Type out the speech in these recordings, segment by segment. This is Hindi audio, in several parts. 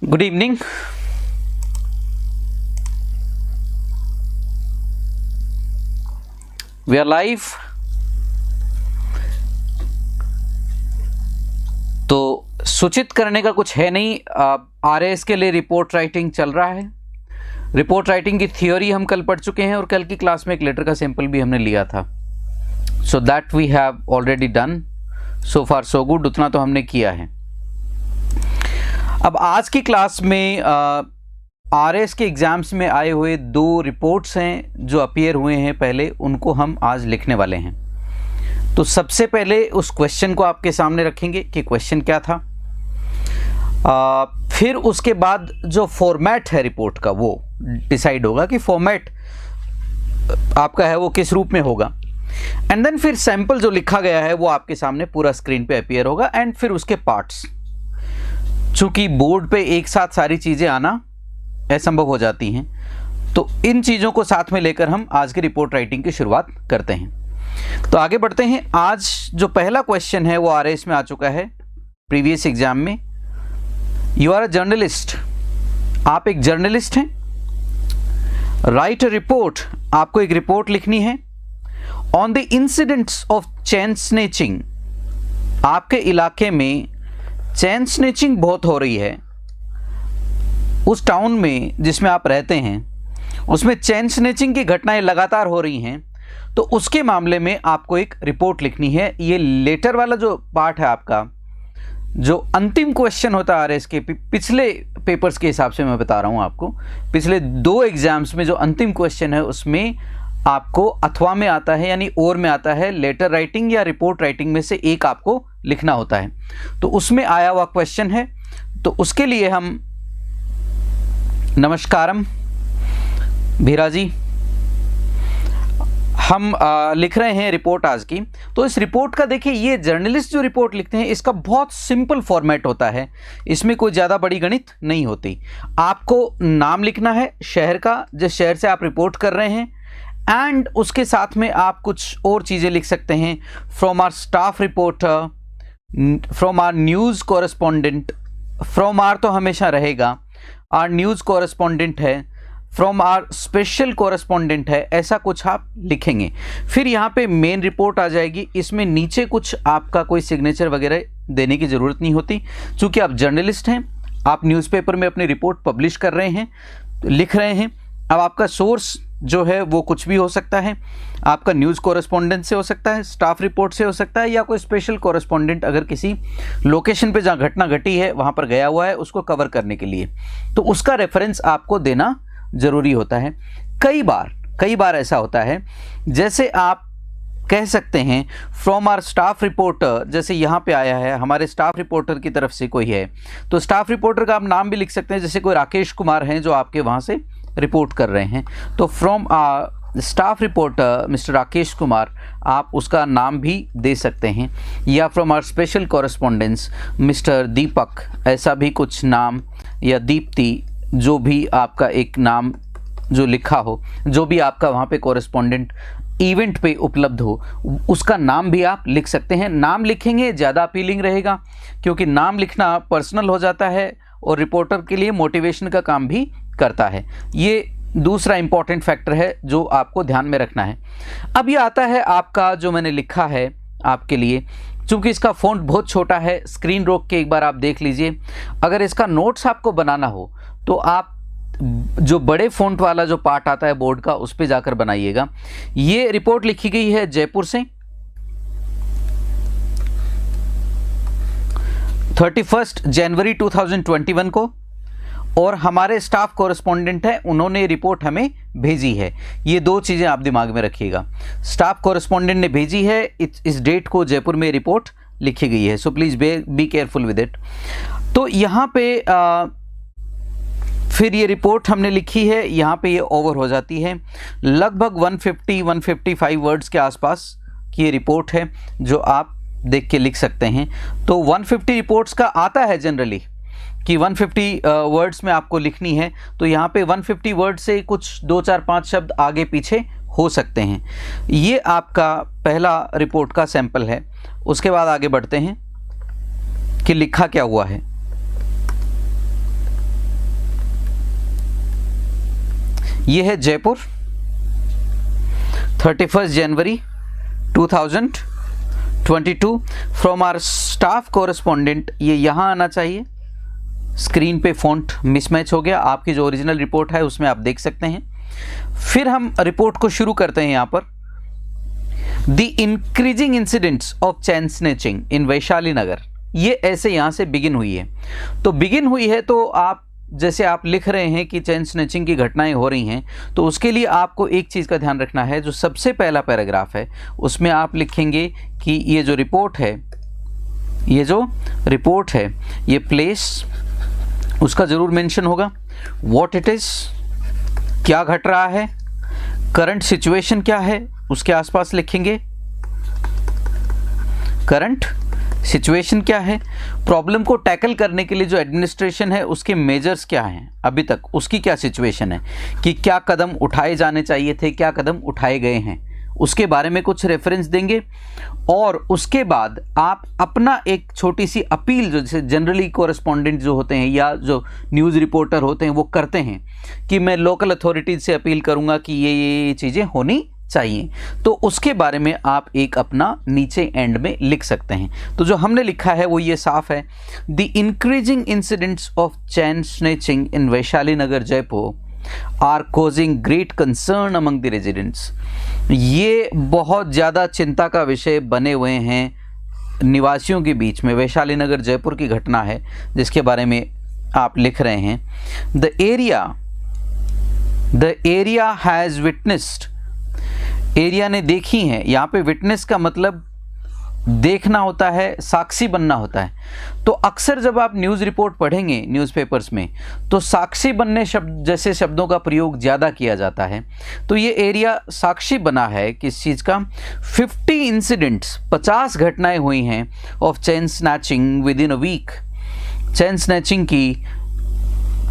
Good evening. We are live. तो सूचित करने का कुछ है नहीं। आरएएस के लिए रिपोर्ट राइटिंग चल रहा है। रिपोर्ट राइटिंग की थ्योरी हम कल पढ़ चुके हैं और कल की क्लास में एक लेटर का सैंपल भी हमने लिया था। So that we have already done. So far so good, उतना तो हमने किया है। अब आज की क्लास में आरएएस के एग्जाम्स में आए हुए दो रिपोर्ट्स हैं जो अपीयर हुए हैं पहले, उनको हम आज लिखने वाले हैं। तो सबसे पहले उस क्वेश्चन को आपके सामने रखेंगे कि क्वेश्चन क्या था। फिर उसके बाद जो फॉर्मेट है रिपोर्ट का वो डिसाइड होगा कि फॉर्मेट आपका है वो किस रूप में होगा। एंड देन फिर सैंपल जो लिखा गया है वो आपके सामने पूरा स्क्रीन पे अपीयर होगा। एंड फिर उसके पार्ट्स, चूंकि बोर्ड पे एक साथ सारी चीज़ें आना असंभव हो जाती हैं, तो इन चीज़ों को साथ में लेकर हम आज की रिपोर्ट राइटिंग की शुरुआत करते हैं। तो आगे बढ़ते हैं। आज जो पहला क्वेश्चन है वो आरएएस में आ चुका है प्रीवियस एग्जाम में। यू आर अ जर्नलिस्ट, आप एक जर्नलिस्ट हैं। राइट अ रिपोर्ट, आपको एक रिपोर्ट लिखनी है on the incidents of chain snatching. आपके इलाके में चेन स्नेचिंग बहुत हो रही है। उस टाउन में जिसमें आप रहते हैं उसमें चेन स्नेचिंग की घटनाएं लगातार हो रही हैं, तो उसके मामले में आपको एक रिपोर्ट लिखनी है। ये लेटर वाला जो पार्ट है आपका, जो अंतिम क्वेश्चन होता है आरएएस के पिछले पेपर्स के हिसाब से मैं बता रहा हूं आपको, पिछले दो एग्जाम्स में जो अंतिम क्वेश्चन है उसमें आपको अथवा में आता है यानी और में आता है, लेटर राइटिंग या रिपोर्ट राइटिंग में से एक आपको लिखना होता है। तो उसमें आया हुआ क्वेश्चन है। तो उसके लिए हम नमस्कारम भीरा जी, हम लिख रहे हैं रिपोर्ट आज की। तो इस रिपोर्ट का देखिए, ये जर्नलिस्ट जो रिपोर्ट लिखते हैं इसका बहुत सिंपल फॉर्मेट होता है। इसमें कोई ज़्यादा बड़ी गणित नहीं होती। आपको नाम लिखना है शहर का, जिस शहर से आप रिपोर्ट कर रहे हैं, एंड उसके साथ में आप कुछ और चीज़ें लिख सकते हैं। From our staff reporter, from our news correspondent. From our तो हमेशा रहेगा, आर न्यूज़ कॉरेस्पॉन्डेंट है, फ्रॉम आर स्पेशल कॉरेस्पॉन्डेंट है, ऐसा कुछ आप लिखेंगे। फिर यहाँ पे मेन रिपोर्ट आ जाएगी। इसमें नीचे कुछ आपका कोई सिग्नेचर वगैरह देने की ज़रूरत नहीं होती, क्योंकि आप जर्नलिस्ट हैं, आप न्यूज़पेपर में अपनी रिपोर्ट पब्लिश कर रहे हैं, लिख रहे हैं। अब आपका सोर्स जो है वो कुछ भी हो सकता है। आपका न्यूज़ कॉरेस्पॉन्डेंट से हो सकता है, स्टाफ रिपोर्ट से हो सकता है, या कोई स्पेशल कॉरेस्पॉन्डेंट अगर किसी लोकेशन पे जहाँ घटना घटी है वहाँ पर गया हुआ है उसको कवर करने के लिए, तो उसका रेफरेंस आपको देना ज़रूरी होता है। कई बार ऐसा होता है, जैसे आप कह सकते हैं फ्रॉम आर स्टाफ रिपोर्टर, जैसे यहाँ पे आया है हमारे स्टाफ रिपोर्टर की तरफ से कोई है, तो स्टाफ रिपोर्टर का आप नाम भी लिख सकते हैं। जैसे कोई राकेश कुमार हैं जो आपके वहाँ से रिपोर्ट कर रहे हैं, तो from our staff reporter mister Rakesh Kumar, आप उसका नाम भी दे सकते हैं। या from our special correspondence mister Deepak, ऐसा भी कुछ नाम, या दीप्ति, जो भी आपका एक नाम जो लिखा हो, जो भी आपका वहाँ पे कॉरेस्पॉन्डेंट इवेंट पे उपलब्ध हो, उसका नाम भी आप लिख सकते हैं। नाम लिखेंगे ज़्यादा अपीलिंग रहेगा, क्योंकि नाम लिखना पर्सनल हो जाता है और रिपोर्टर के लिए मोटिवेशन का काम भी करता है। ये दूसरा इंपॉर्टेंट फैक्टर है जो आपको ध्यान में रखना है। अब ये आता है आपका जो मैंने लिखा है आपके लिए, चूँकि इसका फ़ॉन्ट बहुत छोटा है, स्क्रीन रोक के एक बार आप देख लीजिए। अगर इसका नोट्स आपको बनाना हो तो आप जो बड़े फ़ॉन्ट वाला जो पार्ट आता है बोर्ड का, उस पे जाकर बनाइएगा। ये रिपोर्ट लिखी गई है जयपुर से 31 जनवरी 2021 को, और हमारे स्टाफ कॉरेस्पॉन्डेंट है, उन्होंने रिपोर्ट हमें भेजी है। ये दो चीज़ें आप दिमाग में रखिएगा। स्टाफ कॉरेस्पॉन्डेंट ने भेजी है, इस डेट को जयपुर में रिपोर्ट लिखी गई है। So please be careful with it. तो यहाँ पे फिर ये रिपोर्ट हमने लिखी है, यहाँ पे ये ओवर हो जाती है। लगभग 150-155 वर्ड्स के आसपास की ये रिपोर्ट है जो आप देख के लिख सकते हैं। तो 150 रिपोर्ट्स का आता है जनरली कि 150 वर्ड्स में आपको लिखनी है, तो यहाँ पे 150 वर्ड से कुछ 2, 4, 5 शब्द आगे पीछे हो सकते हैं। ये आपका पहला रिपोर्ट का सैंपल है। उसके बाद आगे बढ़ते हैं कि लिखा क्या हुआ है। ये है जयपुर 31 जनवरी 2022 फ्रॉम आवर स्टाफ कोरेस्पोंडेंट। ये यहाँ आना चाहिए। स्क्रीन पे फ़ॉन्ट मिसमैच हो गया, आपकी जो ओरिजिनल रिपोर्ट है उसमें आप देख सकते हैं। फिर हम रिपोर्ट को शुरू करते हैं। यहाँ पर the increasing incidents of chain snatching in Vaishali Nagar, ये ऐसे यहाँ से बिगिन हुई है। तो बिगिन हुई है तो आप जैसे आप लिख रहे हैं कि चैन स्नैचिंग की घटनाएं हो रही हैं, तो उसके लिए आपको एक चीज़ का ध्यान रखना है। जो सबसे पहला पैराग्राफ है उसमें आप लिखेंगे कि ये जो रिपोर्ट है, ये प्लेस उसका ज़रूर मेंशन होगा, व्हाट इट इज़, क्या घट रहा है, करंट सिचुएशन क्या है उसके आसपास लिखेंगे, करंट सिचुएशन क्या है, प्रॉब्लम को टैकल करने के लिए जो एडमिनिस्ट्रेशन है उसके मेजर्स क्या हैं अभी तक, उसकी क्या सिचुएशन है, कि क्या कदम उठाए जाने चाहिए थे, क्या कदम उठाए गए हैं, उसके बारे में कुछ रेफरेंस देंगे। और उसके बाद आप अपना एक छोटी सी अपील, जो जैसे जनरली कोरेस्पोंडेंट जो होते हैं या जो न्यूज़ रिपोर्टर होते हैं वो करते हैं कि मैं लोकल अथॉरिटीज़ से अपील करूँगा कि ये चीज़ें होनी चाहिए, तो उसके बारे में आप एक अपना नीचे एंड में लिख सकते हैं। तो जो हमने लिखा है वो ये साफ है, the increasing incidents of chain snatching in Vaishali Nagar Jaipur are causing great concern among the residents. ये बहुत ज़्यादा चिंता का विषय बने हुए हैं निवासियों के बीच में। वैशाली नगर जयपुर की घटना है जिसके बारे में आप लिख रहे हैं। The area has witnessed, area ने देखी है। यहाँ पे विटनेस का मतलब देखना होता है, साक्षी बनना होता है। तो अक्सर जब आप न्यूज़ रिपोर्ट पढ़ेंगे न्यूज़पेपर्स में तो साक्षी बनने शब्द जैसे शब्दों का प्रयोग ज़्यादा किया जाता है। तो ये एरिया साक्षी बना है किस चीज़ का, 50 इंसिडेंट्स, 50 घटनाएं हुई हैं of chain snatching within a week. Chain snatching की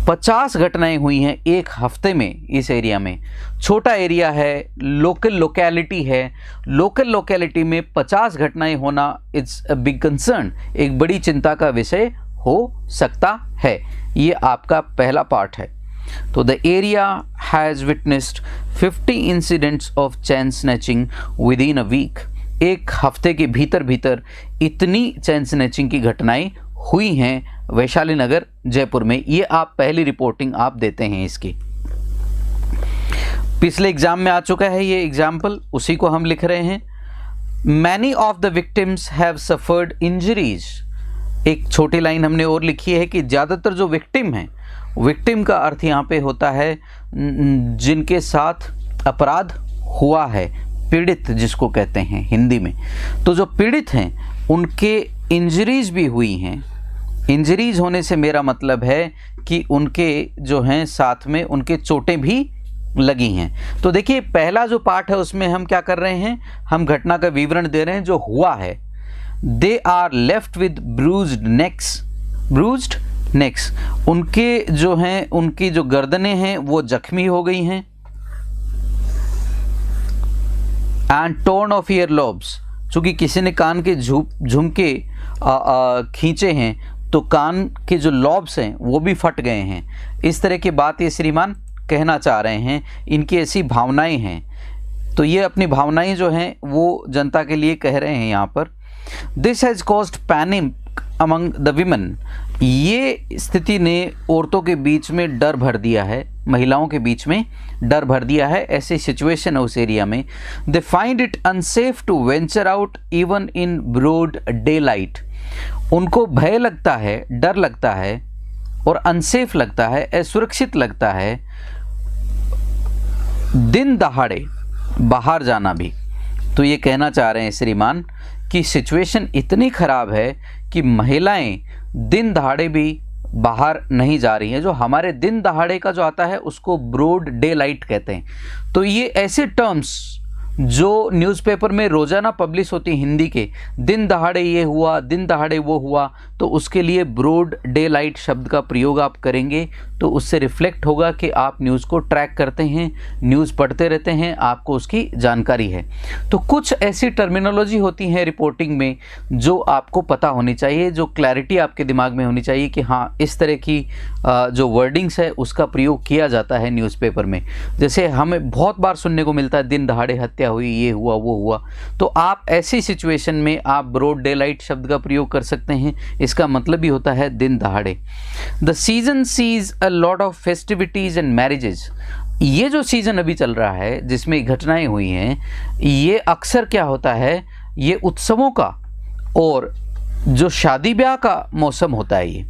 50 घटनाएं हुई हैं एक हफ्ते में इस एरिया में। छोटा एरिया है, लोकल लोकेलिटी है, लोकल लोकेलिटी में 50 घटनाएं होना इट्स अ बिग कंसर्न, एक बड़ी चिंता का विषय हो सकता है। ये आपका पहला पार्ट है। तो the area has witnessed 50 incidents of chain snatching within a week. एक हफ्ते के भीतर इतनी चैन स्नैचिंग की घटनाएं हुई हैं वैशाली नगर जयपुर में। ये आप पहली रिपोर्टिंग आप देते हैं इसकी। पिछले एग्जाम में आ चुका है ये एग्जाम्पल, उसी को हम लिख रहे हैं। Many of the victims have suffered injuries. एक छोटी लाइन हमने और लिखी है कि ज़्यादातर जो विक्टिम हैं, विक्टिम का अर्थ यहाँ पे होता है जिनके साथ अपराध हुआ है, पीड़ित जिसको कहते हैं हिंदी में। तो जो पीड़ित हैं उनके इंजरीज भी हुई हैं। इंजरीज होने से मेरा मतलब है कि उनके जो हैं साथ में उनके चोटें भी लगी हैं। तो देखिए पहला जो पार्ट है उसमें हम क्या कर रहे हैं, हम घटना का विवरण दे रहे हैं जो हुआ है। They are left with bruised necks, उनके जो हैं, उनकी जो गर्दनें हैं वो जख्मी हो गई हैं। And torn of year lobes, चूँकि किसी ने कान के झुमके खींचे हैं तो कान के जो लॉब्स हैं वो भी फट गए हैं। इस तरह की बात ये श्रीमान कहना चाह रहे हैं, इनकी ऐसी भावनाएं हैं। तो ये अपनी भावनाएं जो हैं वो जनता के लिए कह रहे हैं यहाँ पर। This has caused panic among the women, ये स्थिति ने औरतों के बीच में डर भर दिया है, महिलाओं के बीच में डर भर दिया है। ऐसी सिचुएशन है उस एरिया में। They find it unsafe to venture out even in broad day light, उनको भय लगता है, डर लगता है और अनसेफ लगता है, असुरक्षित लगता है दिन दहाड़े बाहर जाना भी। तो ये कहना चाह रहे हैं श्रीमान कि सिचुएशन इतनी ख़राब है कि महिलाएं दिन दहाड़े भी बाहर नहीं जा रही हैं। जो हमारे दिन दहाड़े का जो आता है उसको ब्रॉड डे लाइट कहते हैं। तो ये ऐसे टर्म्स जो न्यूज़पेपर में रोज़ाना पब्लिश होती हिंदी के, दिन दहाड़े ये हुआ, दिन दहाड़े वो हुआ, तो उसके लिए ब्रॉड डे लाइट शब्द का प्रयोग आप करेंगे तो उससे रिफ्लेक्ट होगा कि आप न्यूज़ को ट्रैक करते हैं, न्यूज़ पढ़ते रहते हैं, आपको उसकी जानकारी है। तो कुछ ऐसी टर्मिनोलॉजी होती है रिपोर्टिंग में जो आपको पता होनी चाहिए, जो क्लैरिटी आपके दिमाग में होनी चाहिए कि हाँ इस तरह की जो वर्डिंग्स है उसका प्रयोग किया जाता है न्यूज़पेपर में। जैसे हमें बहुत बार सुनने को मिलता है दिन दहाड़े हत्या हुई, ये हुआ वो हुआ, तो आप ऐसी सिचुएशन में आप ब्रॉड डे लाइट शब्द का प्रयोग कर सकते हैं। इसका मतलब भी होता है दिन दहाड़े। The season sees a lot of festivities and marriages. ये जो सीज़न अभी चल रहा है जिसमें घटनाएं हुई हैं, ये अक्सर क्या होता है, ये उत्सवों का और जो शादी ब्याह का मौसम होता है। ये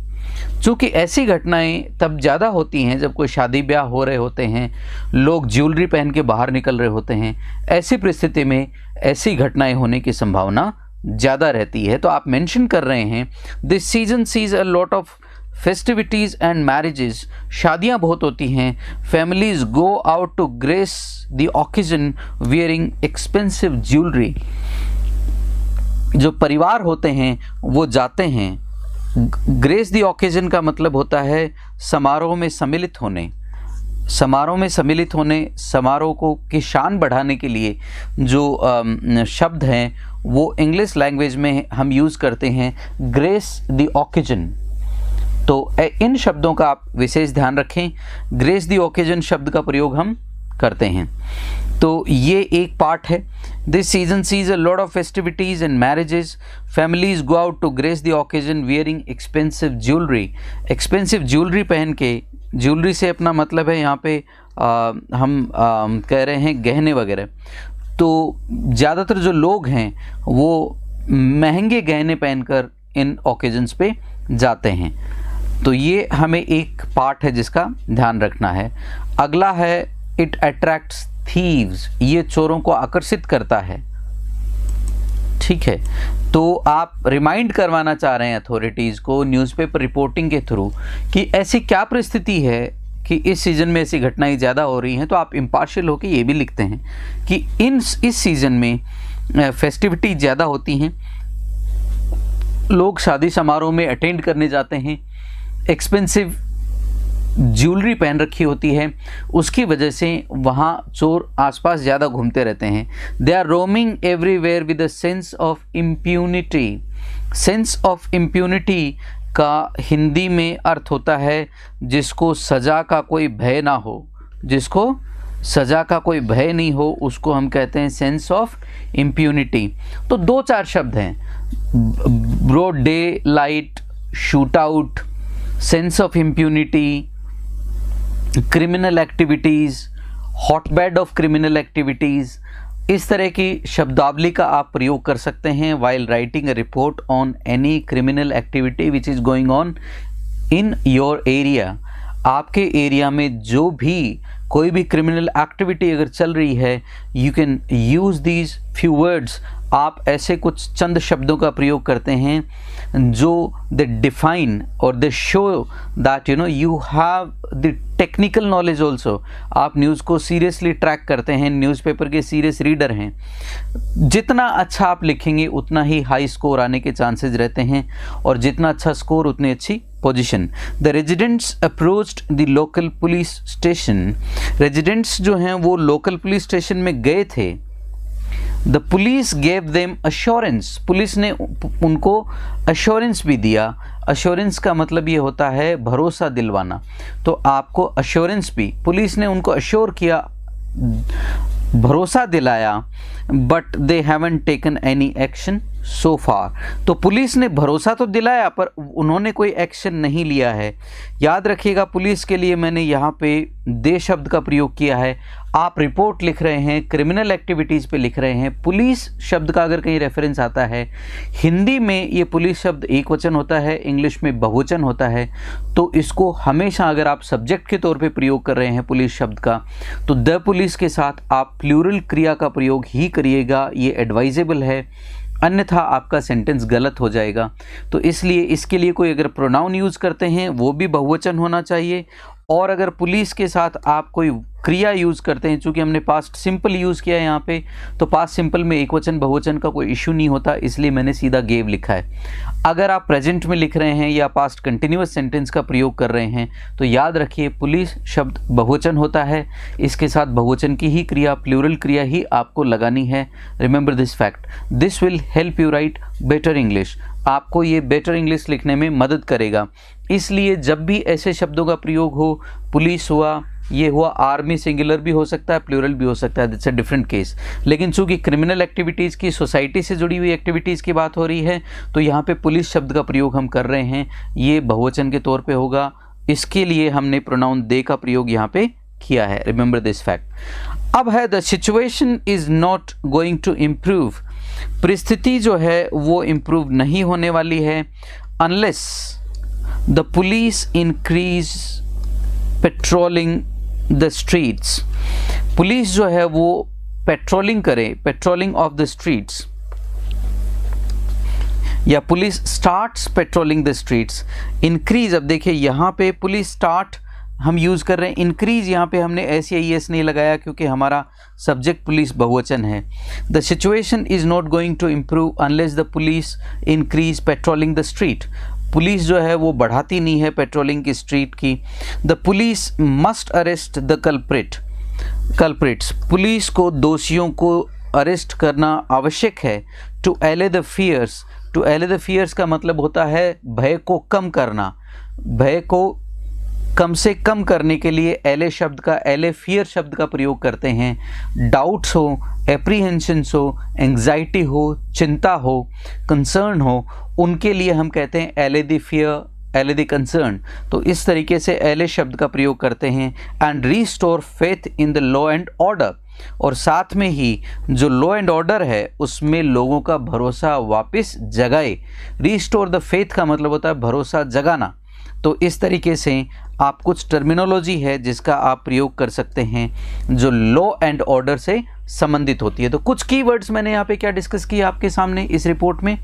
चूँकि ऐसी घटनाएं तब ज़्यादा होती हैं जब कोई शादी ब्याह हो रहे होते हैं, लोग ज्वेलरी पहन के बाहर निकल रहे होते हैं, ऐसी परिस्थिति में ऐसी घटनाएं होने की संभावना ज़्यादा रहती है। तो आप मेंशन कर रहे हैं this season sees a lot of festivities and marriages. शादियाँ बहुत होती हैं। Families go out to grace the occasion wearing expensive jewellery. जो परिवार होते हैं वो जाते हैं। ग्रेस द ओकेजन का मतलब होता है समारोह में सम्मिलित होने। समारोह में सम्मिलित होने, समारोह को की शान बढ़ाने के लिए जो शब्द हैं वो इंग्लिश लैंग्वेज में हम यूज़ करते हैं ग्रेस द ओकेजन। तो इन शब्दों का आप विशेष ध्यान रखें। ग्रेस द ओकेजन शब्द का प्रयोग हम करते हैं। तो ये एक पार्ट है। This season sees a lot of festivities and marriages. Families go out to grace the occasion wearing expensive jewellery. Expensive jewellery पहन के, ज्वेलरी से अपना मतलब है यहाँ पे हम कह रहे हैं गहने वगैरह। तो ज़्यादातर जो लोग हैं वो महंगे गहने पहनकर इन ओकेजन्स पे जाते हैं। तो ये हमें एक पार्ट है जिसका ध्यान रखना है। अगला है इट अट्रैक्ट्स थीव्स। ये चोरों को आकर्षित करता है। ठीक है, तो आप रिमाइंड करवाना चाह रहे हैं अथॉरिटीज़ को न्यूज़पेपर रिपोर्टिंग के थ्रू कि ऐसी क्या परिस्थिति है कि इस सीज़न में ऐसी घटनाएं ज़्यादा हो रही हैं। तो आप इम्पार्शियल होकर ये भी लिखते हैं कि इस सीज़न में फेस्टिविटी ज़्यादा होती हैं, लोग शादी समारोह में अटेंड करने जाते हैं, एक्सपेंसिव ज्वेलरी पहन रखी होती है, उसकी वजह से वहाँ चोर आसपास ज़्यादा घूमते रहते हैं। They are roaming everywhere with a sense of impunity. Sense of impunity का हिंदी में अर्थ होता है जिसको सज़ा का कोई भय ना हो। जिसको सज़ा का कोई भय नहीं हो उसको हम कहते हैं सेंस ऑफ इम्प्यूनिटी। तो 2-4 शब्द हैं, broad day light, shoot out, sense of impunity, criminal activities, hotbed of criminal activities. इस तरह की शब्दावली का आप प्रयोग कर सकते हैं while writing a report on any criminal activity which is going on in your area. आपके एरिया में जो भी कोई भी क्रिमिनल एक्टिविटी अगर चल रही है, you can use these few words. आप ऐसे कुछ चंद शब्दों का प्रयोग करते हैं जो दे डिफाइन और दे show that you have the technical knowledge also. आप न्यूज़ को सीरियसली ट्रैक करते हैं, न्यूज़पेपर के सीरियस रीडर हैं। जितना अच्छा आप लिखेंगे उतना ही हाई स्कोर आने के चांसेस रहते हैं, और जितना अच्छा स्कोर उतनी अच्छी position. The residents approached the local police station. Residents जो हैं वो लोकल पुलिस स्टेशन में गए थे। The police gave them assurance. Police ने उनको अश्योरेंस भी दिया। अश्योरेंस का मतलब ये होता है भरोसा दिलवाना। तो आपको अश्योरेंस भी, पुलिस ने उनको अश्योर किया, भरोसा दिलाया, but they haven't taken any action so far. तो पुलिस ने भरोसा तो दिलाया पर उन्होंने कोई एक्शन नहीं लिया है। याद रखिएगा, पुलिस के लिए मैंने यहाँ पे दे शब्द का प्रयोग किया है। आप रिपोर्ट लिख रहे हैं, क्रिमिनल एक्टिविटीज़ पे लिख रहे हैं, पुलिस शब्द का अगर कहीं रेफरेंस आता है, हिंदी में ये पुलिस शब्द एक वचन होता है, इंग्लिश में बहुवचन होता है, तो इसको हमेशा अगर आप सब्जेक्ट के तौर पे प्रयोग कर रहे हैं पुलिस शब्द का, तो द पुलिस के साथ आप प्लूरल क्रिया का प्रयोग ही करिएगा। ये एडवाइजेबल है, अन्यथा आपका सेंटेंस गलत हो जाएगा। तो इसलिए इसके लिए कोई अगर प्रोनाउन यूज़ करते हैं वो भी बहुवचन होना चाहिए, और अगर पुलिस के साथ आप कोई क्रिया यूज़ करते हैं, चूँकि हमने पास्ट सिंपल यूज़ किया है यहाँ पे, तो पास्ट सिंपल में एकवचन बहुवचन का कोई इशू नहीं होता, इसलिए मैंने सीधा गेव लिखा है। अगर आप प्रेजेंट में लिख रहे हैं या पास्ट कंटिन्यूअस सेंटेंस का प्रयोग कर रहे हैं तो याद रखिए पुलिस शब्द बहुवचन होता है, इसके साथ बहुवचन की ही क्रिया, प्लूरल क्रिया ही आपको लगानी है। Remember this fact, this will help you right better English. आपको ये बेटर इंग्लिश लिखने में मदद करेगा। इसलिए जब भी ऐसे शब्दों का प्रयोग हो, पुलिस हुआ, ये हुआ, आर्मी सिंगुलर भी हो सकता है, प्लूरल भी हो सकता है, दैट्स अ डिफरेंट केस। लेकिन चूंकि क्रिमिनल एक्टिविटीज़ की, सोसाइटी से जुड़ी हुई एक्टिविटीज़ की बात हो रही है, तो यहाँ पे पुलिस शब्द का प्रयोग हम कर रहे हैं, ये बहुवचन के तौर पे होगा। इसके लिए हमने प्रोनाउन दे का प्रयोग यहाँ पे किया है। Remember this fact. अब है the situation is not going to improve. परिस्थिति जो है वो इम्प्रूव नहीं होने वाली है unless the police increase patrolling the streets. Police जो है वो पेट्रोलिंग करे, पेट्रोलिंग ऑफ द स्ट्रीट्स, या police starts patrolling the streets. Increase, अब देखिए यहाँ पे पुलिस स्टार्ट हम यूज़ कर रहे हैं, इंक्रीज यहाँ पे हमने SEIS नहीं लगाया क्योंकि हमारा सब्जेक्ट पुलिस बहुवचन है। The situation is not going to improve unless the police increase patrolling the street. Police जो है वो बढ़ाती नहीं है पेट्रोलिंग की स्ट्रीट की। The police must arrest the culprits. Police को दोषियों को अरेस्ट करना आवश्यक है। टू एले द फियर्स, टू एले द फियर्स का मतलब होता है भय को कम करना। भय को कम से कम करने के लिए एले शब्द का, एले फियर शब्द का प्रयोग करते हैं। डाउट्स हो, एप्रीहेंशंस हो, एंग्जाइटी हो, चिंता हो, कंसर्न हो, उनके लिए हम कहते हैं एले द फियर, एले द कंसर्न। तो इस तरीके से एले शब्द का प्रयोग करते हैं। And restore faith in the law and order, और साथ में ही जो लॉ एंड ऑर्डर है उसमें लोगों का भरोसा वापस जगाए। रीस्टोर द फेथ का मतलब होता है भरोसा जगाना। तो इस तरीके से आप कुछ टर्मिनोलॉजी है जिसका आप प्रयोग कर सकते हैं जो लॉ एंड ऑर्डर से संबंधित होती है। तो कुछ कीवर्ड्स मैंने यहाँ पे क्या डिस्कस किया आपके सामने इस रिपोर्ट में,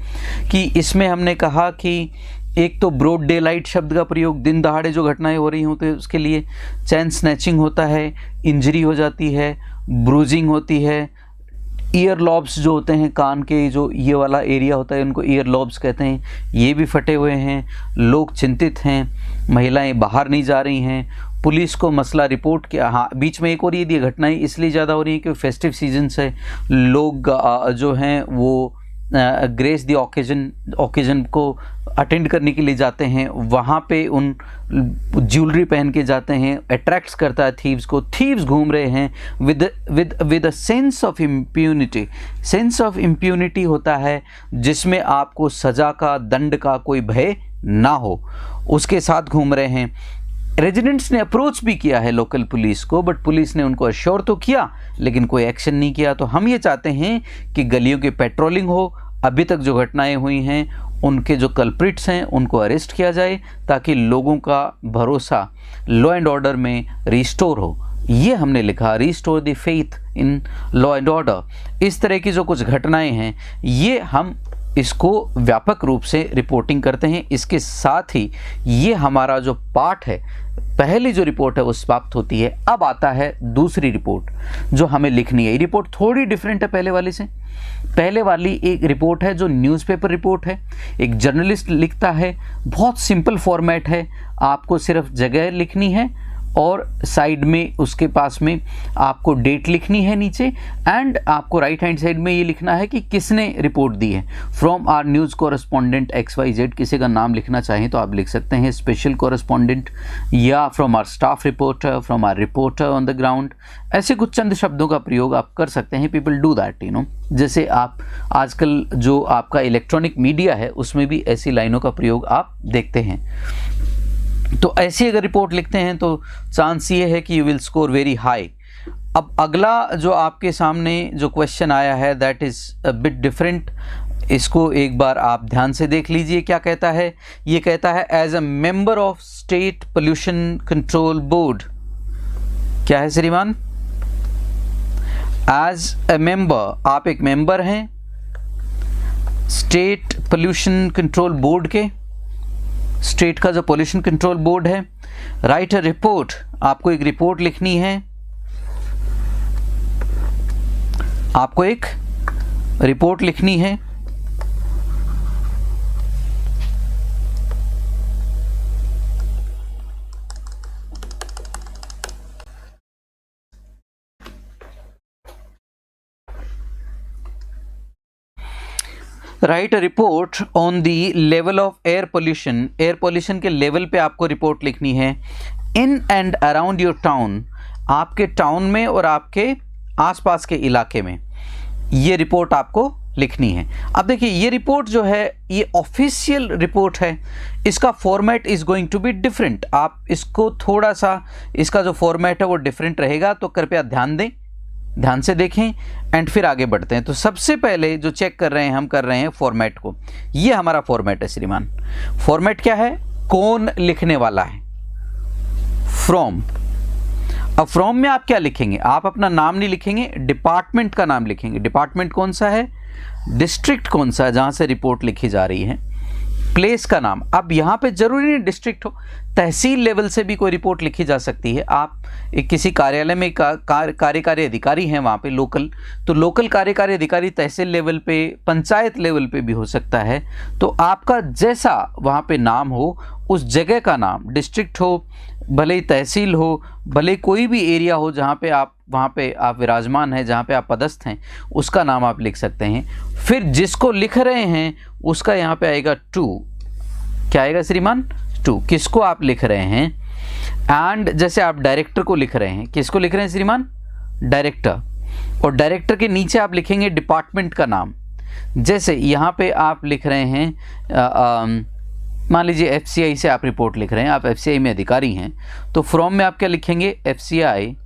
कि इसमें हमने कहा कि एक तो ब्रॉड डे लाइट शब्द का प्रयोग, दिन दहाड़े जो घटनाएं हो रही होती है उसके लिए। चैन स्नैचिंग होता है, इंजरी हो जाती है, ब्रूजिंग होती है। ईयर लॉब्स जो होते हैं, कान के जो ये वाला एरिया होता है उनको ईयर लॉब्स कहते हैं, ये भी फटे हुए हैं। लोग चिंतित हैं, महिलाएं बाहर नहीं जा रही हैं, पुलिस को मसला रिपोर्ट किया। हाँ, बीच में एक और ये घटनाएं इसलिए ज़्यादा हो रही हैं कि फेस्टिव सीजन्स है, लोग जो हैं वो ग्रेस दी ओकेजन को अटेंड करने के लिए जाते हैं, वहाँ पे उन ज्वेलरी पहन के जाते हैं, अट्रैक्ट्स करता है थीव्स को। थीव्स घूम रहे हैं with a sense of impunity. Sense of impunity होता है जिसमें आपको सज़ा का, दंड का कोई भय ना हो, उसके साथ घूम रहे हैं। रेजिडेंट्स ने अप्रोच भी किया है लोकल पुलिस को, बट पुलिस ने उनको अश्योर तो किया लेकिन कोई एक्शन नहीं किया। तो हम ये चाहते हैं कि गलियों की पेट्रोलिंग हो, अभी तक जो घटनाएं हुई हैं उनके जो कल्प्रिट्स हैं उनको अरेस्ट किया जाए ताकि लोगों का भरोसा लॉ एंड ऑर्डर में रिस्टोर हो। ये हमने लिखा, restore the faith in law and order. इस तरह की जो कुछ घटनाएं हैं ये हम इसको व्यापक रूप से रिपोर्टिंग करते हैं। इसके साथ ही ये हमारा जो पार्ट है, पहली जो रिपोर्ट है वो समाप्त होती है। अब आता है दूसरी रिपोर्ट जो हमें लिखनी है। ये रिपोर्ट थोड़ी डिफरेंट है पहले वाली से। पहले वाली एक रिपोर्ट है जो न्यूज़पेपर रिपोर्ट है, एक जर्नलिस्ट लिखता है, बहुत सिंपल फॉर्मेट है। आपको सिर्फ जगह लिखनी है और साइड में उसके पास में आपको डेट लिखनी है नीचे, एंड आपको राइट हैंड साइड में ये लिखना है कि किसने रिपोर्ट दी है। From our news correspondent XYZ, किसी का नाम लिखना चाहें तो आप लिख सकते हैं स्पेशल कॉरेस्पॉन्डेंट, या from our staff reporter, from our reporter on the ground. ऐसे कुछ चंद शब्दों का प्रयोग आप कर सकते हैं। People do that, you know. जैसे आप आजकल जो आपका इलेक्ट्रॉनिक मीडिया है उसमें भी ऐसी लाइनों का प्रयोग आप देखते हैं। तो ऐसी अगर रिपोर्ट लिखते हैं तो चांस ये है कि you will score very high. अब अगला जो आपके सामने जो क्वेश्चन आया है that is a bit different. इसको एक बार आप ध्यान से देख लीजिए क्या कहता है। ये कहता है as a member of state pollution control board. क्या है श्रीमान? एज अ मेंबर, आप एक मेंबर हैं स्टेट पोल्यूशन कंट्रोल बोर्ड के। स्टेट का जो पोल्यूशन कंट्रोल बोर्ड है राइट अ रिपोर्ट, आपको एक रिपोर्ट लिखनी है, आपको एक रिपोर्ट लिखनी है। Right a report on the level of air pollution, air pollution के लेवल पे आपको रिपोर्ट लिखनी है। In and around your town, आपके टाउन में और आपके आसपास के इलाके में ये रिपोर्ट आपको लिखनी है। अब देखिए ये रिपोर्ट जो है ये ऑफिशियल रिपोर्ट है, इसका format is going to be different. आप इसको थोड़ा सा, इसका जो फॉर्मेट है वो डिफरेंट रहेगा, तो कृपया ध्यान दें, ध्यान से देखें एंड फिर आगे बढ़ते हैं। तो सबसे पहले जो चेक कर रहे हैं, हम कर रहे हैं फॉर्मेट को। ये हमारा फॉर्मेट है श्रीमान। फॉर्मेट क्या है? कौन लिखने वाला है? फ्रॉम। अब फ्रॉम में आप क्या लिखेंगे? आप अपना नाम नहीं लिखेंगे, डिपार्टमेंट का नाम लिखेंगे। डिपार्टमेंट कौन सा है, डिस्ट्रिक्ट कौन सा है जहां से रिपोर्ट लिखी जा रही है, प्लेस का नाम। अब यहाँ पे जरूरी नहीं डिस्ट्रिक्ट हो, तहसील लेवल से भी कोई रिपोर्ट लिखी जा सकती है। आप एक किसी कार्यालय में कार्यकारी अधिकारी हैं वहाँ पे लोकल, तो लोकल कार्यकारी अधिकारी तहसील लेवल पे, पंचायत लेवल पे भी हो सकता है। तो आपका जैसा वहाँ पे नाम हो, उस जगह का नाम, डिस्ट्रिक्ट हो, भले ही तहसील हो, भले कोई भी एरिया हो जहाँ पे आप, वहाँ पे आप विराजमान हैं, जहाँ पे आप पदस्थ हैं, उसका नाम आप लिख सकते हैं। फिर जिसको लिख रहे हैं उसका यहाँ पे आएगा टू। क्या आएगा श्रीमान? टू। किसको आप लिख रहे हैं? एंड जैसे आप डायरेक्टर को लिख रहे हैं, किसको लिख रहे हैं श्रीमान? डायरेक्टर। और डायरेक्टर के नीचे आप लिखेंगे डिपार्टमेंट का नाम। जैसे यहाँ पे आप लिख रहे हैं, मान लीजिए एफसीआई से आप रिपोर्ट लिख रहे हैं, आप एफसीआई में अधिकारी हैं, तो फ्रॉम में आप क्या लिखेंगे? एफसीआई।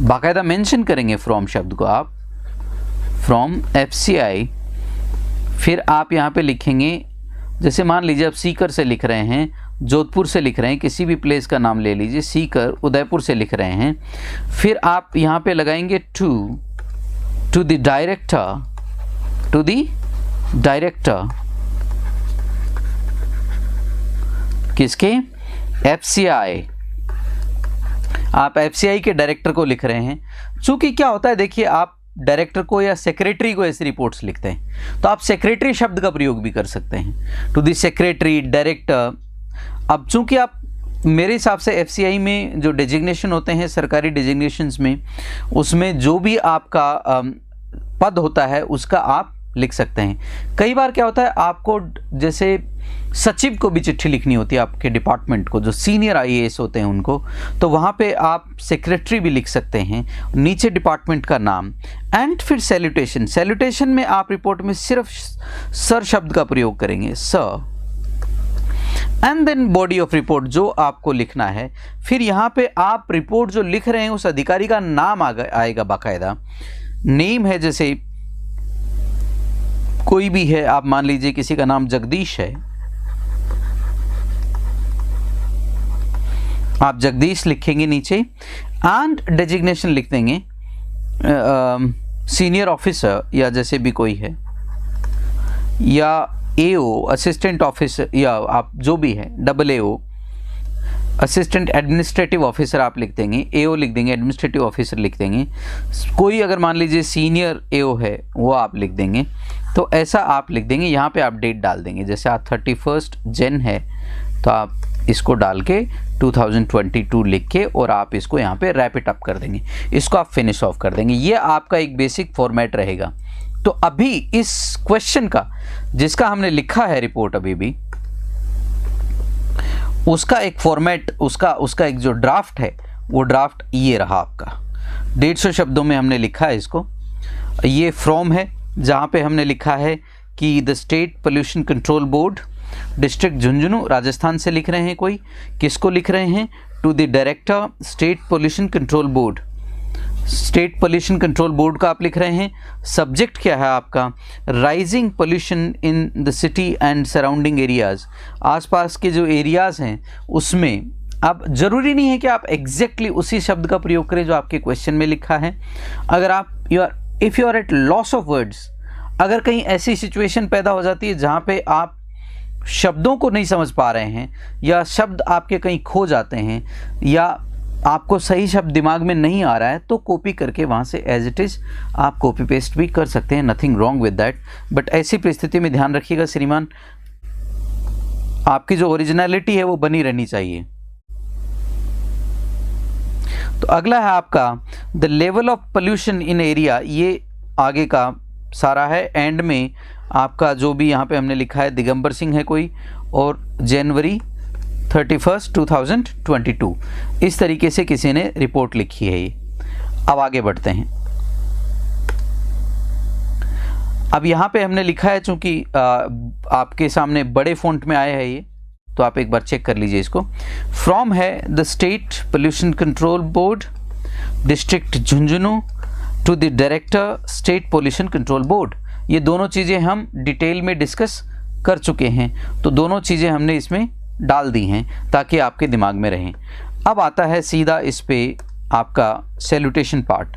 बाकायदा मेंशन करेंगे फ्रॉम शब्द को आप, फ्रॉम एफसीआई। फिर आप यहाँ पे लिखेंगे, जैसे मान लीजिए आप सीकर से लिख रहे हैं, जोधपुर से लिख रहे हैं, किसी भी प्लेस का नाम ले लीजिए, सीकर, उदयपुर से लिख रहे हैं। फिर आप यहाँ पे लगाएंगे to the director, to the director किसके? एफसीआई। आप एफसीआई के डायरेक्टर को लिख रहे हैं। चूंकि क्या होता है, देखिए आप डायरेक्टर को या सेक्रेटरी को ऐसी रिपोर्ट्स लिखते हैं, तो आप सेक्रेटरी शब्द का प्रयोग भी कर सकते हैं, टू द सेक्रेटरी, डायरेक्टर। अब चूंकि आप, मेरे हिसाब से एफसीआई में जो डेजिग्नेशन होते हैं, सरकारी डेजिग्नेशंस में, उसमें जो भी आपका पद होता है उसका आप लिख सकते हैं। कई बार क्या होता है, आपको जैसे सचिव को भी चिट्ठी लिखनी होती है आपके डिपार्टमेंट को, जो सीनियर आईएएस होते हैं उनको, तो वहाँ पे आप सेक्रेटरी भी लिख सकते हैं, नीचे डिपार्टमेंट का नाम। एंड फिर सैल्यूटेशन। सैल्यूटेशन में आप रिपोर्ट में सिर्फ सर शब्द का प्रयोग करेंगे, sir. And then body of report जो आपको लिखना है। फिर यहाँ पे आप रिपोर्ट जो लिख रहे हैं उस अधिकारी का नाम आएगा बाकायदा। नेम है, जैसे कोई भी है, आप मान लीजिए किसी का नाम जगदीश है, आप जगदीश लिखेंगे नीचे। एंड डेजिग्नेशन लिख देंगे सीनियर ऑफिसर, या जैसे भी कोई है, या एओ, असिस्टेंट ऑफिसर, या आप जो भी है, डबल एओ, असिस्टेंट एडमिनिस्ट्रेटिव ऑफिसर आप लिख देंगे, एओ लिख देंगे, एडमिनिस्ट्रेटिव ऑफिसर लिख देंगे। कोई अगर मान लीजिए सीनियर एओ है वो आप लिख देंगे। तो ऐसा आप लिख देंगे। यहाँ पे आप डेट डाल देंगे, जैसे आज 31 जन है तो आप इसको डाल के 2022 लिख के, और आप इसको यहाँ पे रैप इट अप कर देंगे, इसको आप फिनिश ऑफ कर देंगे। ये आपका एक बेसिक फॉर्मेट रहेगा। तो अभी इस क्वेश्चन का, जिसका हमने लिखा है रिपोर्ट अभी भी, उसका एक फॉर्मेट, उसका एक जो ड्राफ्ट है, वो ड्राफ्ट ये रहा आपका। 150 शब्दों में हमने लिखा है इसको। ये फ्रॉम है, जहाँ पे हमने लिखा है कि the state pollution control board, district Jhunjhunu, Rajasthan से लिख रहे हैं कोई। किसको लिख रहे हैं? To the director, state pollution control board, state pollution control board का आप लिख रहे हैं। सब्जेक्ट क्या है आपका? Rising pollution in the city and surrounding areas, आसपास के जो एरियाज़ हैं उसमें। अब ज़रूरी नहीं है कि आप एग्जैक्टली उसी शब्द का प्रयोग करें जो आपके क्वेश्चन में लिखा है। अगर आप if you are at loss of words, अगर कहीं ऐसी सिचुएशन पैदा हो जाती है जहाँ पे आप शब्दों को नहीं समझ पा रहे हैं या शब्द आपके कहीं खो जाते हैं या आपको सही शब्द दिमाग में नहीं आ रहा है, तो कॉपी करके वहाँ से एज इट इज़ आप कॉपी पेस्ट भी कर सकते हैं, nothing wrong with that. But ऐसी परिस्थिति में ध्यान रखिएगा श्रीमान, आपकी जो ओरिजिनलिटी है वो बनी रहनी चाहिए। तो अगला है आपका the level of pollution in area, ये आगे का सारा है। एंड में आपका जो भी यहाँ पे हमने लिखा है दिगंबर सिंह है कोई, और जनवरी 31, 2022, इस तरीके से किसी ने रिपोर्ट लिखी है ये। अब आगे बढ़ते हैं। अब यहाँ पे हमने लिखा है, चूंकि आपके सामने बड़े फॉन्ट में आया है ये, तो आप एक बार चेक कर लीजिए इसको। फ्रॉम है the state pollution control board, district Jhunjhunu, to the director state pollution control board. ये दोनों चीज़ें हम डिटेल में डिस्कस कर चुके हैं, तो दोनों चीज़ें हमने इसमें डाल दी हैं ताकि आपके दिमाग में रहें। अब आता है सीधा इस पे आपका सैल्यूटेशन पार्ट।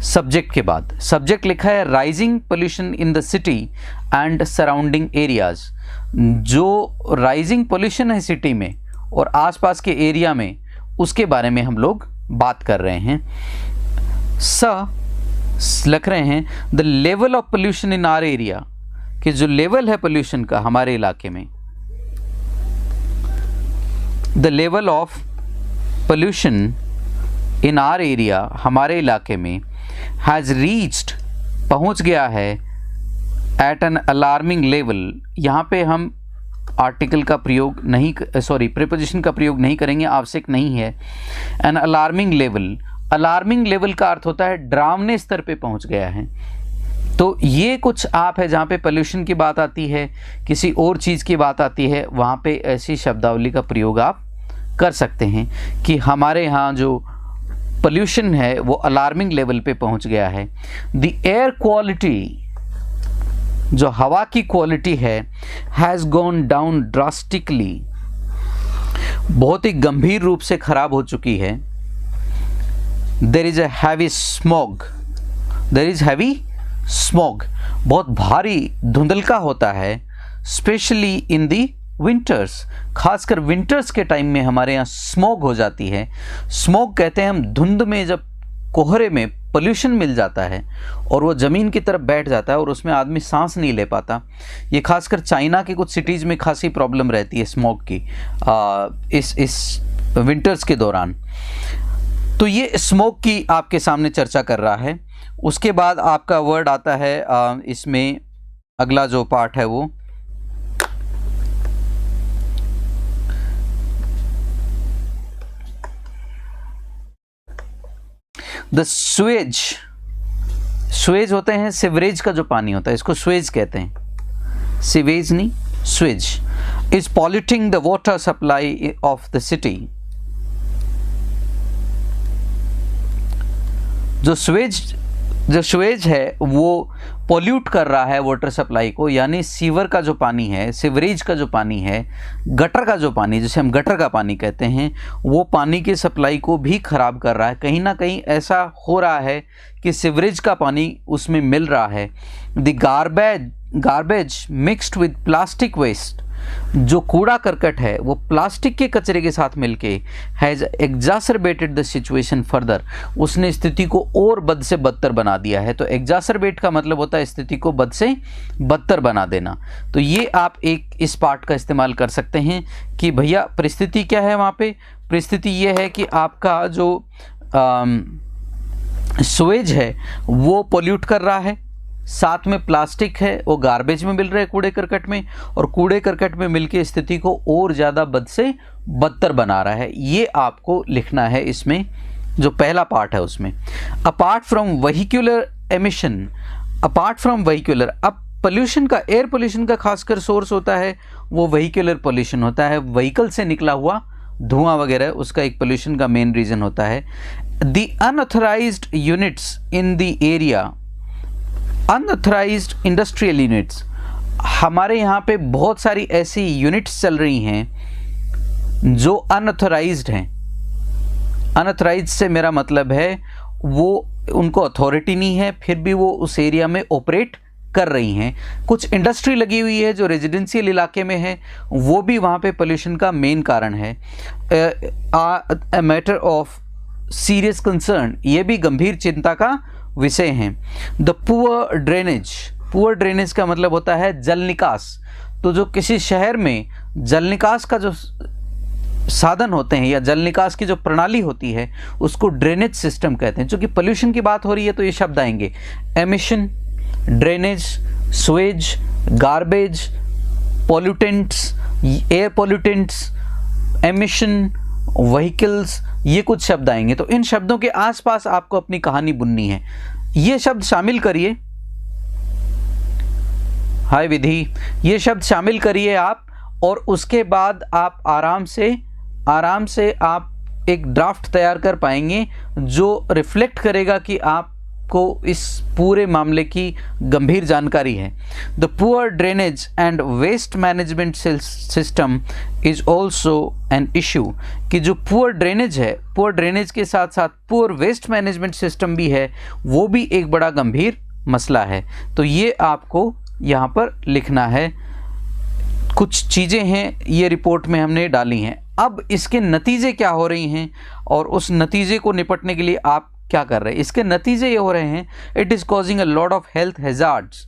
सब्जेक्ट के बाद सब्जेक्ट लिखा है rising pollution in the city and surrounding areas. जो राइजिंग पोल्यूशन है सिटी में और आसपास के एरिया में, उसके बारे में हम लोग बात कर रहे हैं। लिख रहे हैं the level of pollution in our area, कि जो लेवल है पोल्यूशन का हमारे इलाके में, the level of pollution in our area, हमारे इलाके में, हैज़ रीच्ड, पहुंच गया है, एट एन अलार्मिंग लेवल। यहाँ पे हम आर्टिकल का प्रयोग नहीं, प्रीपोजिशन का प्रयोग नहीं करेंगे, आवश्यक नहीं है। An alarming level, alarming level का अर्थ होता है डरावने स्तर पे पहुंच गया है। तो ये कुछ आप है जहाँ पे पोल्यूशन की बात आती है, किसी और चीज़ की बात आती है, वहाँ पे ऐसी शब्दावली का प्रयोग आप कर सकते हैं कि हमारे यहाँ जो पोल्यूशन है वो अलार्मिंग लेवल पे पहुँच गया है। द एयर क्वालिटी, जो हवा की क्वालिटी है, हैज़ गॉन डाउन ड्रास्टिकली, बहुत ही गंभीर रूप से खराब हो चुकी है। There is a heavy smog, there is heavy smog, बहुत भारी धुंधलका होता है। स्पेशली इन दी विंटर्स, खासकर विंटर्स के टाइम में हमारे यहाँ स्मॉग हो जाती है। स्मॉग कहते हैं हम धुंध में, जब कोहरे में पोल्यूशन मिल जाता है और वो ज़मीन की तरफ बैठ जाता है और उसमें आदमी सांस नहीं ले पाता। ये खासकर चाइना की कुछ सिटीज़ में खासी प्रॉब्लम रहती है स्मॉग की इस विंटर्स के दौरान। तो ये स्मोक की आपके सामने चर्चा कर रहा है। उसके बाद आपका वर्ड आता है इसमें अगला जो पार्ट है वो द स्वेज। स्वेज होते हैं सिवरेज का जो पानी होता है, इसको स्वेज कहते हैं, सिवेज नहीं, Suez. Is polluting the water supply of the city. जो स्वेज है वो पोल्यूट कर रहा है वाटर सप्लाई को, यानी सीवर का जो पानी है, सिवरेज का जो पानी है, गटर का जो पानी, जिसे हम गटर का पानी कहते हैं, वो पानी की सप्लाई को भी ख़राब कर रहा है। कहीं ना कहीं ऐसा हो रहा है कि सिवरेज का पानी उसमें मिल रहा है। The garbage mixed with plastic waste, जो कूड़ा करकट है वो प्लास्टिक के कचरे के साथ मिलके हैज़ एग्जासरबेटेड द सिचुएशन फर्दर, उसने स्थिति को और बद से बदतर बना दिया है। तो एग्जासरबेट का मतलब होता है स्थिति को बद से बदतर बना देना। तो ये आप एक इस पार्ट का इस्तेमाल कर सकते हैं कि भैया परिस्थिति क्या है वहाँ पे। परिस्थिति ये है कि आपका जो स्वेज है वो पोल्यूट कर रहा है, साथ में प्लास्टिक है वो गार्बेज में मिल रहा है कूड़े करकट में, और कूड़े करकट में मिलके स्थिति को और ज़्यादा बद से बदतर बना रहा है। ये आपको लिखना है इसमें जो पहला पार्ट है उसमें। Apart from vehicular emission, apart from vehicular, अब पोल्यूशन का, एयर पोल्यूशन का खासकर सोर्स होता है वो व्हीक्यूलर पोल्यूशन होता है, व्हीकल से निकला हुआ धुआं वगैरह, उसका एक पोल्यूशन का मेन रीज़न होता है। The unauthorised units in the area, unauthorised industrial units, हमारे यहाँ पे बहुत सारी ऐसी यूनिट्स चल रही हैं जो अनऑथराइज्ड हैं। अनऑथराइज्ड से मेरा मतलब है वो, उनको अथॉरिटी नहीं है, फिर भी वो उस एरिया में ऑपरेट कर रही हैं। कुछ इंडस्ट्री लगी हुई है जो रेजिडेंशियल इलाके में है, वो भी वहाँ पे पोल्यूशन का मेन कारण है। A matter of serious concern, ये भी गंभीर चिंता का विषय हैं। The poor drainage, poor drainage का मतलब होता है जल निकास। तो जो किसी शहर में जल निकास का जो साधन होते हैं या जल निकास की जो प्रणाली होती है उसको ड्रेनेज सिस्टम कहते हैं। चूँकि पोल्यूशन की बात हो रही है तो ये शब्द आएंगे, emission, drainage, Suez, garbage, pollutants, air pollutants, emission, vehicles, ये कुछ शब्द आएंगे। तो इन शब्दों के आसपास आपको अपनी कहानी बुननी है। ये शब्द शामिल करिए, हाय विधि, ये शब्द शामिल करिए आप, और उसके बाद आप आराम से आप एक ड्राफ्ट तैयार कर पाएंगे जो रिफ्लेक्ट करेगा कि आपको इस पूरे मामले की गंभीर जानकारी है। The poor drainage and waste management system is also an issue, कि जो पुअर ड्रेनेज है, पुअर ड्रेनेज के साथ साथ पुअर वेस्ट मैनेजमेंट सिस्टम भी है, वो भी एक बड़ा गंभीर मसला है। तो ये आपको यहाँ पर लिखना है। कुछ चीज़ें हैं ये रिपोर्ट में हमने डाली हैं। अब इसके नतीजे क्या हो रही हैं और उस नतीजे को निपटने के लिए आप क्या कर रहे हैं। इसके नतीजे ये हो रहे हैं, it is causing a lot of health hazards,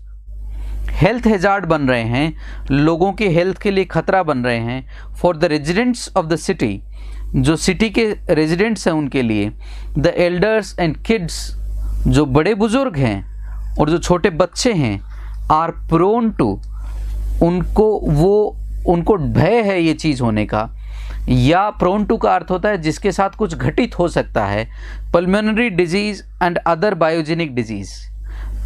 health hazard बन रहे हैं, लोगों के हेल्थ के लिए खतरा बन रहे हैं। For the residents of the city, जो सिटी के रेजिडेंट्स हैं उनके लिए। द एल्डर्स एंड किड्स, जो बड़े बुजुर्ग हैं और जो छोटे बच्चे हैं, आर प्रोन टू, उनको भय है ये चीज़ होने का, या प्रोन टू का अर्थ होता है जिसके साथ कुछ घटित हो सकता है। Pulmonary disease and other biogenic disease,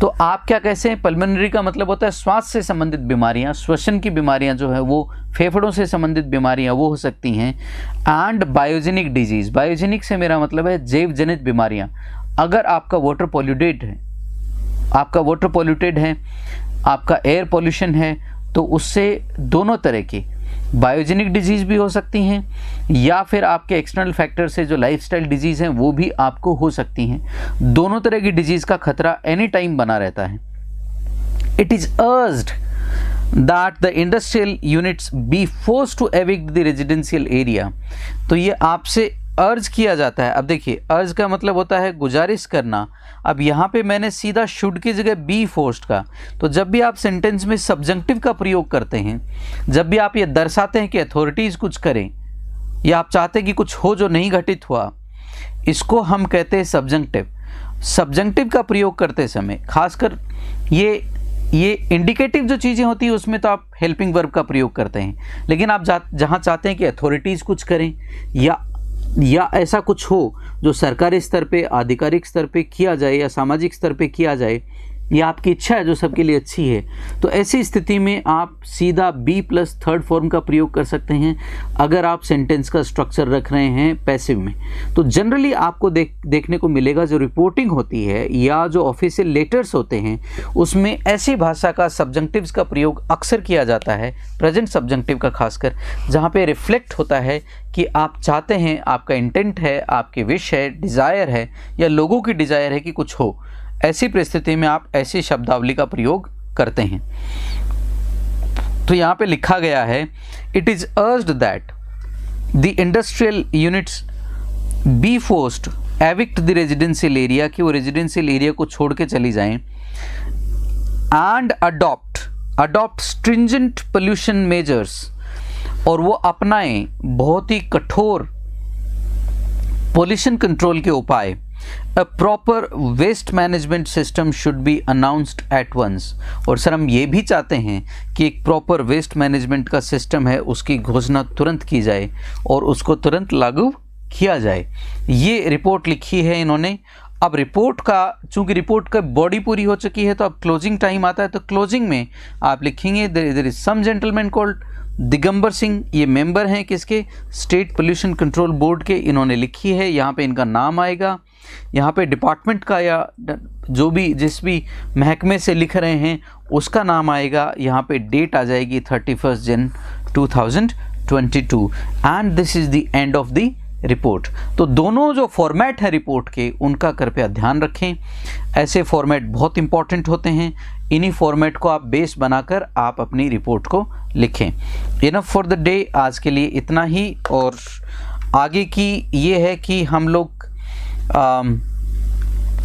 तो आप क्या कैसे हैं, पल्मोनरी का मतलब होता है श्वास से संबंधित बीमारियां, श्वसन की बीमारियां जो है वो फेफड़ों से संबंधित बीमारियां वो हो सकती हैं। एंड बायोजेनिक डिजीज़, बायोजेनिक से मेरा मतलब है जैव जनित बीमारियां। अगर आपका वाटर पॉल्यूटेड है, आपका एयर पॉल्यूशन है, तो उससे दोनों तरह की बायोजेनिक डिजीज़ भी हो सकती हैं, या फिर आपके एक्सटर्नल फैक्टर से जो लाइफस्टाइल डिजीज़ हैं वो भी आपको हो सकती हैं। दोनों तरह की डिजीज़ का खतरा एनी टाइम बना रहता है। It is urged that the industrial units be forced to evict the residential area, तो ये आपसे अर्ज किया जाता है। अब देखिए, अर्ज का मतलब होता है गुजारिश करना। अब यहाँ पे मैंने सीधा शुड की जगह बी फोर्स्ड का, तो जब भी आप सेंटेंस में सब्जेक्टिव का प्रयोग करते हैं, जब भी आप ये दर्शाते हैं कि अथॉरिटीज़ कुछ करें या आप चाहते हैं कि कुछ हो जो नहीं घटित हुआ, इसको हम कहते हैं सब्जेक्टिव। सब्जेक्टिव का प्रयोग करते समय खासकर ये इंडिकेटिव जो चीज़ें होती हैं उसमें तो आप हेल्पिंग वर्ब का प्रयोग करते हैं, लेकिन आप जहाँ चाहते हैं कि अथॉरिटीज़ कुछ करें या ऐसा कुछ हो जो सरकारी स्तर पे, आधिकारिक स्तर पे किया जाए या सामाजिक स्तर पे किया जाए, या आपकी इच्छा है जो सबके लिए अच्छी है, तो ऐसी स्थिति में आप सीधा बी प्लस थर्ड फॉर्म का प्रयोग कर सकते हैं अगर आप सेंटेंस का स्ट्रक्चर रख रहे हैं पैसिव में। तो जनरली आपको देखने को मिलेगा जो रिपोर्टिंग होती है या जो ऑफिशियल लेटर्स होते हैं उसमें ऐसी भाषा का सब्जेक्टिव्स का प्रयोग अक्सर किया जाता है, प्रेजेंट सब्जेक्टिव का खासकर, जहाँ पे रिफ्लेक्ट होता है कि आप चाहते हैं, आपका इंटेंट है, आपकी विश है, डिज़ायर है, या लोगों की डिज़ायर है कि कुछ हो। ऐसी परिस्थिति में आप ऐसी शब्दावली का प्रयोग करते हैं। तो यहाँ पे लिखा गया है, it is urged that the industrial units be forced evict the residential area, कि वो रेजिडेंशियल एरिया को छोड़ के चली जाएं, and adopt stringent pollution measures, और वो अपनाएं बहुत ही कठोर पोल्यूशन कंट्रोल के उपाय। A proper waste management system should be announced at once, और सर हम ये भी चाहते हैं कि एक प्रॉपर वेस्ट मैनेजमेंट का सिस्टम है उसकी घोषणा तुरंत की जाए और उसको तुरंत लागू किया जाए। ये रिपोर्ट लिखी है इन्होंने। अब रिपोर्ट का, चूंकि रिपोर्ट का बॉडी पूरी हो चुकी है तो अब क्लोजिंग टाइम आता है, तो क्लोजिंग में आप लिखेंगे there is some gentleman called Digambar Singh, ये मेंबर हैं किसके, स्टेट पोल्यूशन कंट्रोल बोर्ड के, इन्होंने लिखी है। यहाँ पे इनका नाम आएगा, यहाँ पे डिपार्टमेंट का या जो भी जिस भी महकमे से लिख रहे हैं उसका नाम आएगा, यहाँ पे डेट आ जाएगी 31 जन 2022, and this is the end of the report. तो दोनों जो फॉर्मेट है रिपोर्ट के उनका कृपया ध्यान रखें। ऐसे फॉर्मेट बहुत इंपॉर्टेंट होते हैं, इन्हीं फॉर्मेट को आप बेस बनाकर आप अपनी रिपोर्ट को लिखें। इनफ फॉर द डे, आज के लिए इतना ही। और आगे की ये है कि हम लोग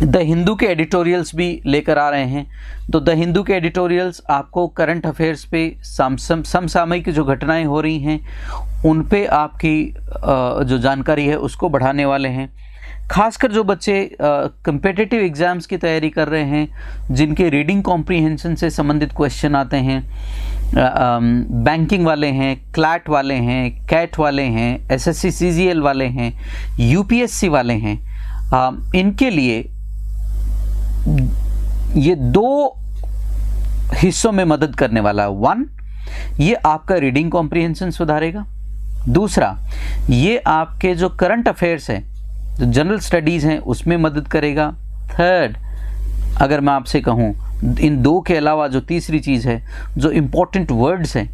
द हिंदू के एडिटोरियल्स भी लेकर आ रहे हैं। तो द हिंदू के एडिटोरियल्स आपको करंट अफेयर्स पे समसामयिक जो घटनाएं हो रही हैं उन पे आपकी जो जानकारी है उसको बढ़ाने वाले हैं। खासकर जो बच्चे कम्पिटिटिव एग्ज़ाम्स की तैयारी कर रहे हैं, जिनके रीडिंग कॉम्प्रीहेंशन से संबंधित क्वेश्चन आते हैं, बैंकिंग वाले हैं, क्लैट वाले हैं, कैट वाले हैं, एसएससी सीजीएल वाले हैं, यूपीएससी वाले हैं, इनके लिए ये 2 हिस्सों में मदद करने वाला है। 1, ये आपका रीडिंग कॉम्प्रीहेंशन सुधारेगा। दूसरा, ये आपके जो करंट अफेयर्स हैं, जो जनरल स्टडीज़ हैं, उसमें मदद करेगा। थर्ड, अगर मैं आपसे कहूँ इन 2 के अलावा जो तीसरी चीज़ है, जो इम्पोर्टेंट वर्ड्स हैं,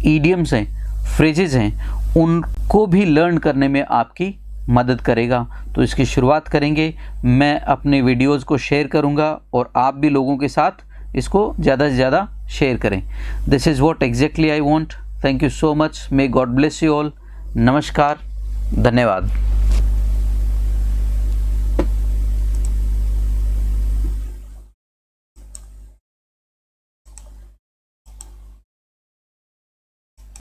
ईडियम्स हैं, फ्रेजेस हैं, उनको भी लर्न करने में आपकी मदद करेगा। तो इसकी शुरुआत करेंगे। मैं अपने वीडियोज़ को शेयर करूँगा और आप भी लोगों के साथ इसको ज़्यादा से ज़्यादा शेयर करें। This is what exactly I want. Thank you so much. May God bless you all. नमस्कार, धन्यवाद।